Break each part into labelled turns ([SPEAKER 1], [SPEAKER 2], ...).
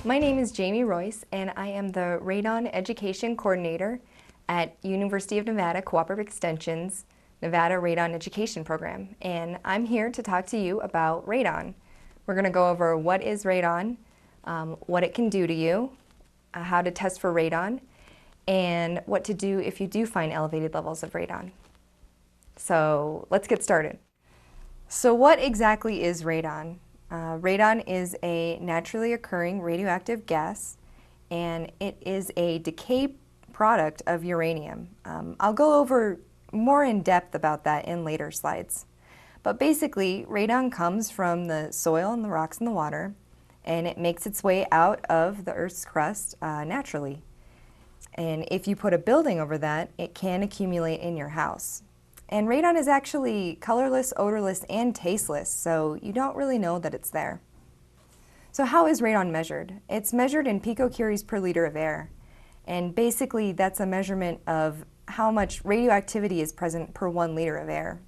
[SPEAKER 1] My name is Jamie Royce, and I am the Radon Education Coordinator at University of Nevada Cooperative Extension's Nevada Radon Education Program. And I'm here to talk to you about radon. We're going to go over what is radon, what it can do to you, how to test for radon, and what to do if you do find elevated levels of radon. So let's get started. So what exactly is radon? Radon is a naturally occurring radioactive gas, and it is a decay product of uranium. I'll go over more in depth about that in later slides. But basically, radon comes from the soil and the rocks and the water, and it makes its way out of the Earth's crust naturally. And if you put a building over that, it can accumulate in your house. And radon is actually colorless, odorless, and tasteless, so you don't really know that it's there. So how is radon measured? It's measured in picocuries per liter of air. And basically, that's a measurement of how much radioactivity is present per 1 liter of air.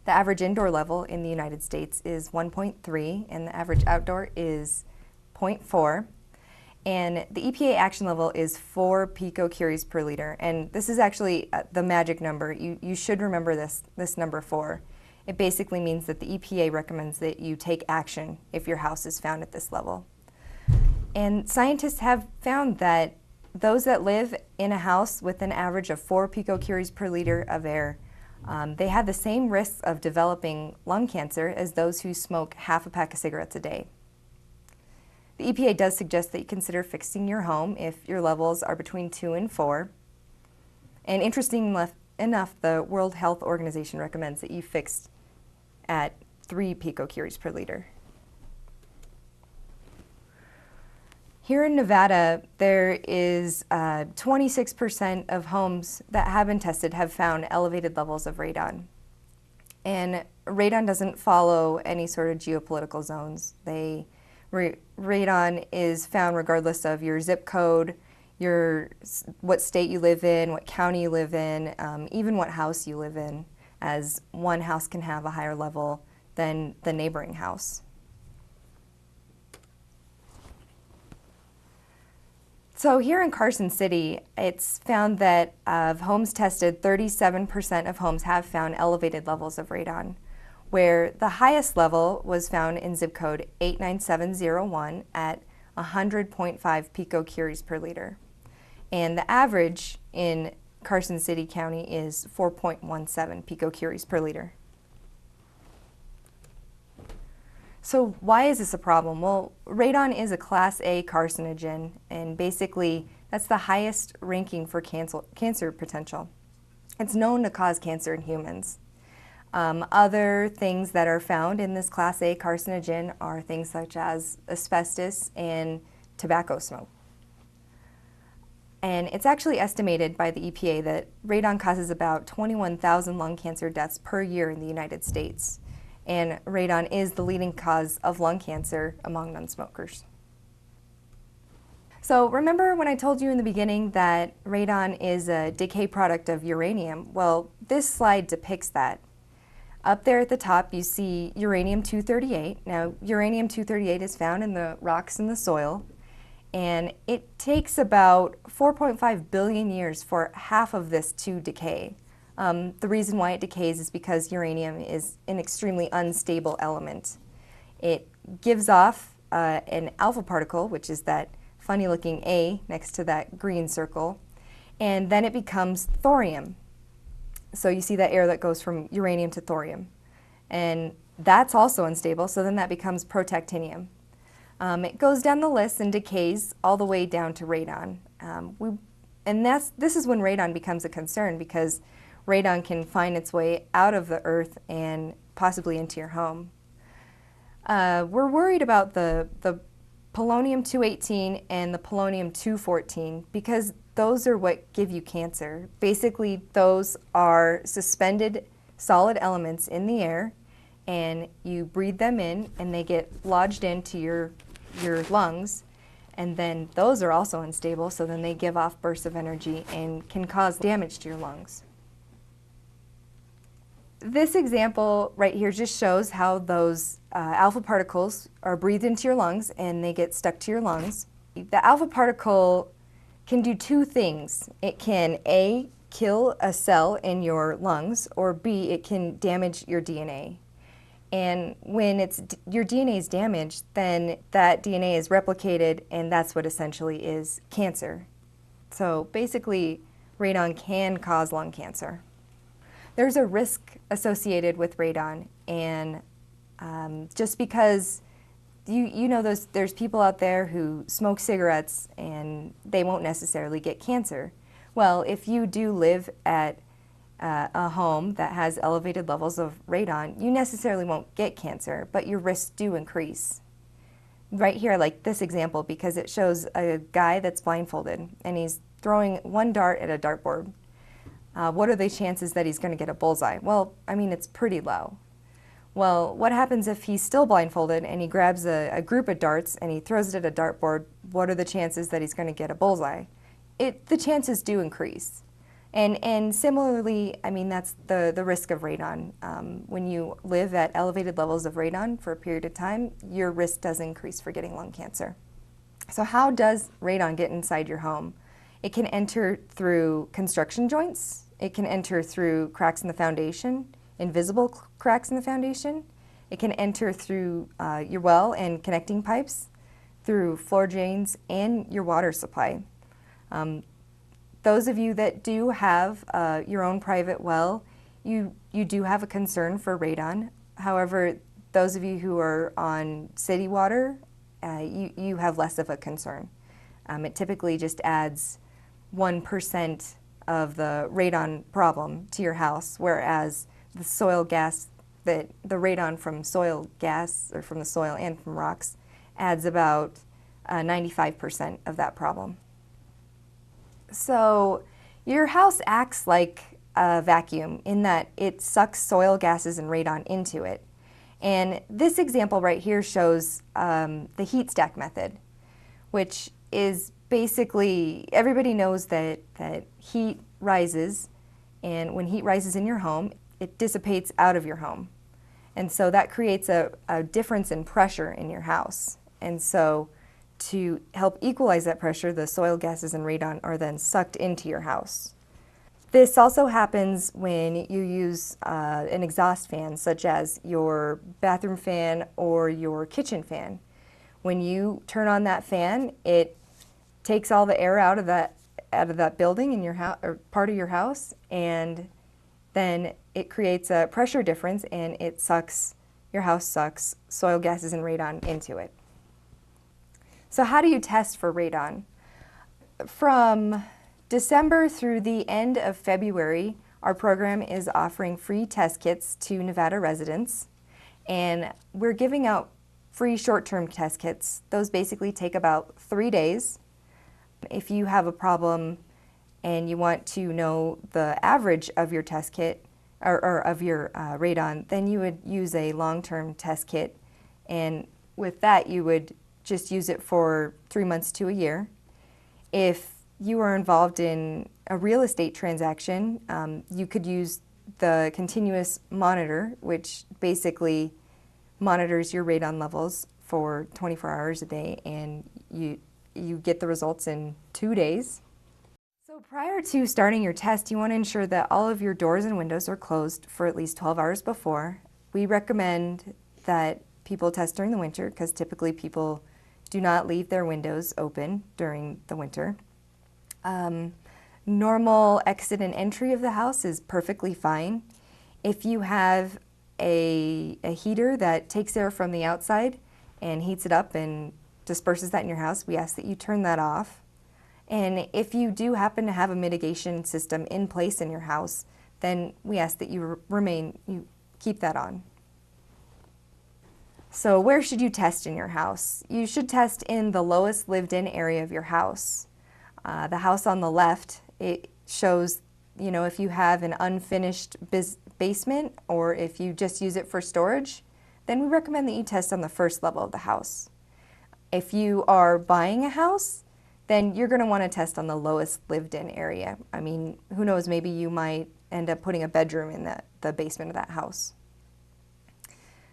[SPEAKER 1] The average indoor level in the United States is 1.3, and the average outdoor is 0.4. And the EPA action level is 4 picocuries per liter. And this is actually the magic number. You should remember this number 4. It basically means that the EPA recommends that you take action if your house is found at this level. And scientists have found that those that live in a house with an average of 4 picocuries per liter of air, they have the same risks of developing lung cancer as those who smoke half a pack of cigarettes a day. The EPA does suggest that you consider fixing your home if your levels are between 2 and 4. And interestingly enough, the World Health Organization recommends that you fix at 3 picocuries per liter. Here in Nevada, there is 26% of homes that have been tested have found elevated levels of radon. And radon doesn't follow any sort of geopolitical zones. Radon is found regardless of your zip code, what state you live in, what county you live in, even what house you live in, as one house can have a higher level than the neighboring house. So here in Carson City, it's found that of homes tested, 37% of homes have found elevated levels of radon, where the highest level was found in zip code 89701 at 100.5 picocuries per liter. And the average in Carson City County is 4.17 picocuries per liter. So why is this a problem? Well, radon is a Class A carcinogen, and basically that's the highest ranking for cancer potential. It's known to cause cancer in humans. Other things that are found in this Class A carcinogen are things such as asbestos and tobacco smoke. And it's actually estimated by the EPA that radon causes about 21,000 lung cancer deaths per year in the United States. And radon is the leading cause of lung cancer among non-smokers. So remember when I told you in the beginning that radon is a decay product of uranium? Well, this slide depicts that. Up there at the top, you see uranium-238. Now, uranium-238 is found in the rocks in the soil, and it takes about 4.5 billion years for half of this to decay. The reason why it decays is because uranium is an extremely unstable element. It gives off an alpha particle, which is that funny-looking A next to that green circle, and then it becomes thorium. So you see that air that goes from uranium to thorium. And that's also unstable, so then that becomes protactinium. It goes down the list and decays all the way down to radon. This is when radon becomes a concern, because radon can find its way out of the earth and possibly into your home. We're worried about the polonium-218 and the polonium-214 because those are what give you cancer. Basically, those are suspended solid elements in the air, and you breathe them in and they get lodged into your lungs, and then those are also unstable, so then they give off bursts of energy and can cause damage to your lungs. This example right here just shows how those alpha particles are breathed into your lungs and they get stuck to your lungs. The alpha particle can do two things. It can A, kill a cell in your lungs, or B, it can damage your DNA. And when your DNA is damaged, then that DNA is replicated, and that's what essentially is cancer. So basically, radon can cause lung cancer. There's a risk associated with radon, and just because you know there's people out there who smoke cigarettes and they won't necessarily get cancer. Well, if you do live at a home that has elevated levels of radon, you necessarily won't get cancer, but your risks do increase. Right here, I like this example because it shows a guy that's blindfolded and he's throwing one dart at a dartboard. What are the chances that he's going to get a bullseye? Well, I mean, it's pretty low. Well, what happens if he's still blindfolded and he grabs a group of darts and he throws it at a dartboard? What are the chances that he's going to get a bullseye? The chances do increase. And similarly, I mean, that's the risk of radon. When you live at elevated levels of radon for a period of time, your risk does increase for getting lung cancer. So how does radon get inside your home? It can enter through construction joints. It can enter through cracks in the foundation, invisible cracks in the foundation. It can enter through your well and connecting pipes, through floor drains, and your water supply. Those of you that do have your own private well, you do have a concern for radon. However, those of you who are on city water, you have less of a concern. It typically just adds 1% of the radon problem to your house, whereas the soil gas, the radon from soil gas, or from the soil and from rocks, adds about 95% of that problem. So your house acts like a vacuum in that it sucks soil gases and radon into it. And this example right here shows the heat stack method, which is basically, everybody knows that heat rises, and when heat rises in your home, it dissipates out of your home. And so that creates a difference in pressure in your house. And so to help equalize that pressure, the soil gases and radon are then sucked into your house. This also happens when you use an exhaust fan, such as your bathroom fan or your kitchen fan. When you turn on that fan, it takes all the air out of that building in your house, or part of your house, and then it creates a pressure difference, and your house sucks soil gases and radon into it. So how do you test for radon? From December through the end of February, our program is offering free test kits to Nevada residents, and we're giving out free short-term test kits. Those basically take about 3 days. If you have a problem and you want to know the average of your test kit, or of your radon, then you would use a long-term test kit, and with that you would just use it for 3 months to a year. If you are involved in a real estate transaction, you could use the continuous monitor, which basically monitors your radon levels for 24 hours a day, and you get the results in 2 days. So prior to starting your test, you want to ensure that all of your doors and windows are closed for at least 12 hours before. We recommend that people test during the winter because typically people do not leave their windows open during the winter. Normal exit and entry of the house is perfectly fine. If you have a heater that takes air from the outside and heats it up and disperses that in your house, we ask that you turn that off. And if you do happen to have a mitigation system in place in your house, then we ask that you keep that on. So where should you test in your house? You should test in the lowest lived-in area of your house. The house on the left, it shows, if you have an unfinished basement or if you just use it for storage, then we recommend that you test on the first level of the house. If you are buying a house, then you're going to want to test on the lowest lived-in area. I mean, who knows, maybe you might end up putting a bedroom in the basement of that house.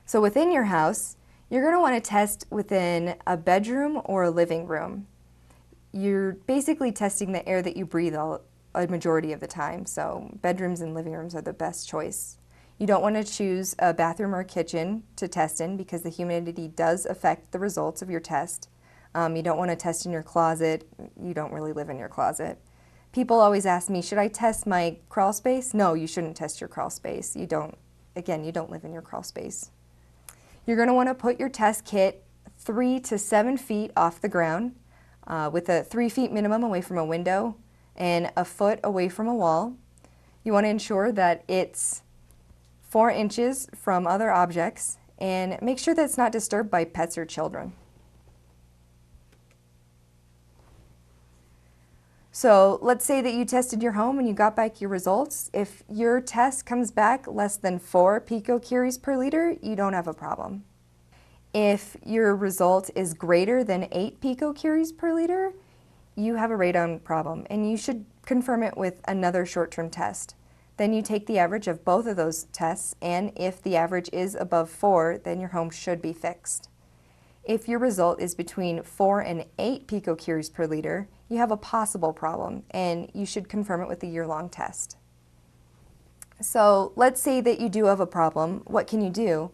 [SPEAKER 1] So within your house, you're going to want to test within a bedroom or a living room. You're basically testing the air that you breathe a majority of the time, so bedrooms and living rooms are the best choice. You don't want to choose a bathroom or kitchen to test in because the humidity does affect the results of your test. You don't want to test in your closet. You don't really live in your closet. People always ask me, should I test my crawl space? No, you shouldn't test your crawl space. You don't live in your crawl space. You're going to want to put your test kit 3 to 7 feet off the ground with a 3 feet minimum away from a window and a foot away from a wall. You want to ensure that it's 4 inches from other objects and make sure that it's not disturbed by pets or children. So let's say that you tested your home and you got back your results. If your test comes back less than 4 picocuries per liter, you don't have a problem. If your result is greater than 8 picocuries per liter, you have a radon problem and you should confirm it with another short-term test. Then you take the average of both of those tests, and if the average is above 4, then your home should be fixed. If your result is between 4 and 8 picocuries per liter, you have a possible problem and you should confirm it with a year-long test. So let's say that you do have a problem. What can you do?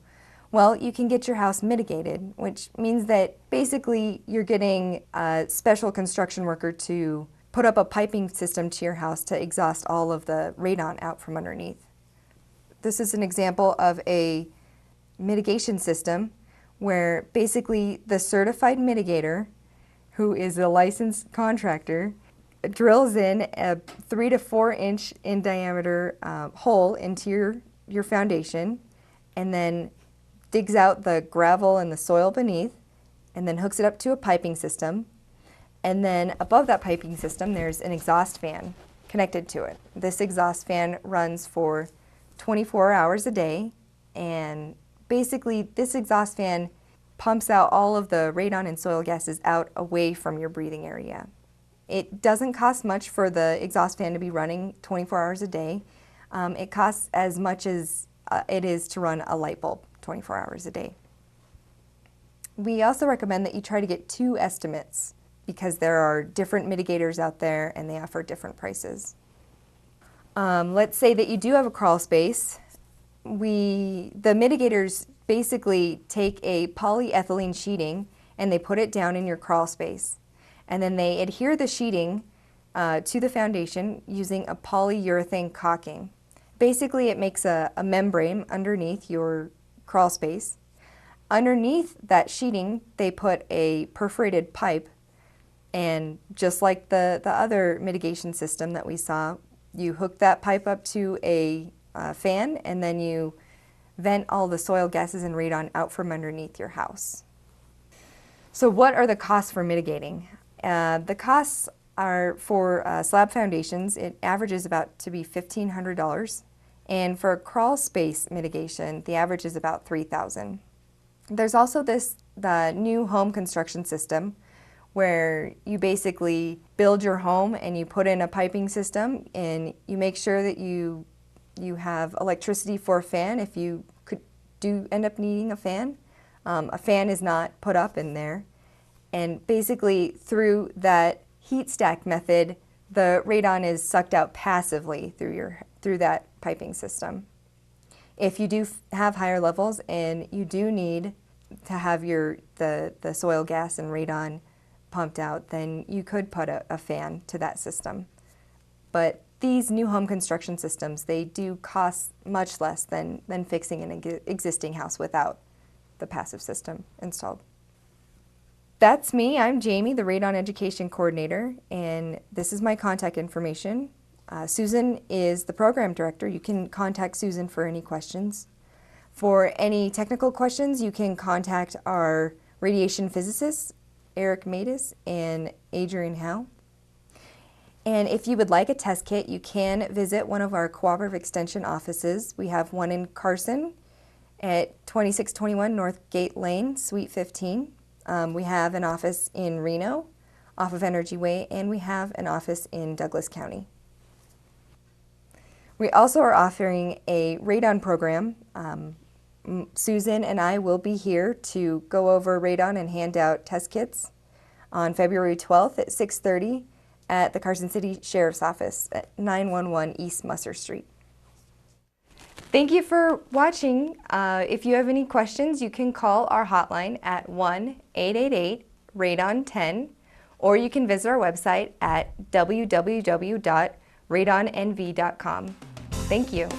[SPEAKER 1] Well, you can get your house mitigated, which means that basically you're getting a special construction worker to put up a piping system to your house to exhaust all of the radon out from underneath. This is an example of a mitigation system where basically the certified mitigator, who is a licensed contractor, drills in a 3 to 4 inch in diameter hole into your foundation and then digs out the gravel and the soil beneath and then hooks it up to a piping system. And then above that piping system, there's an exhaust fan connected to it. This exhaust fan runs for 24 hours a day, and basically this exhaust fan pumps out all of the radon and soil gases out away from your breathing area. It doesn't cost much for the exhaust fan to be running 24 hours a day. It costs as much as it is to run a light bulb 24 hours a day. We also recommend that you try to get 2 estimates because there are different mitigators out there and they offer different prices. Let's say that you do have a crawl space. The mitigators basically take a polyethylene sheeting and they put it down in your crawl space. And then they adhere the sheeting to the foundation using a polyurethane caulking. Basically, it makes a membrane underneath your crawl space. Underneath that sheeting, they put a perforated pipe, and just like the other mitigation system that we saw, you hook that pipe up to a fan, and then you vent all the soil gases and radon out from underneath your house. So what are the costs for mitigating? The costs are for slab foundations, it averages about to be $1,500. And for crawl space mitigation, the average is about $3,000. There's also the new home construction system where you basically build your home and you put in a piping system and you make sure that you have electricity for a fan if you do end up needing a fan. A fan is not put up in there. And basically through that heat stack method, the radon is sucked out passively through that piping system. If you do have higher levels and you do need to have the soil gas and radon pumped out, then you could put a fan to that system. But these new home construction systems, they do cost much less than fixing an existing house without the passive system installed. That's me. I'm Jamie, the Radon Education Coordinator, and this is my contact information. Susan is the program director. You can contact Susan for any questions. For any technical questions, you can contact our radiation physicists, Eric Matus and Adrian Howe. And if you would like a test kit, you can visit one of our Cooperative Extension offices. We have one in Carson at 2621 North Gate Lane, Suite 15. We have an office in Reno off of Energy Way, and we have an office in Douglas County. We also are offering a radon program. Susan and I will be here to go over radon and hand out test kits on February 12th at 6:30 at the Carson City Sheriff's Office at 911 East Musser Street. Thank you for watching. If you have any questions, you can call our hotline at 1-888-RADON-10, or you can visit our website at www.radonnv.com. Thank you.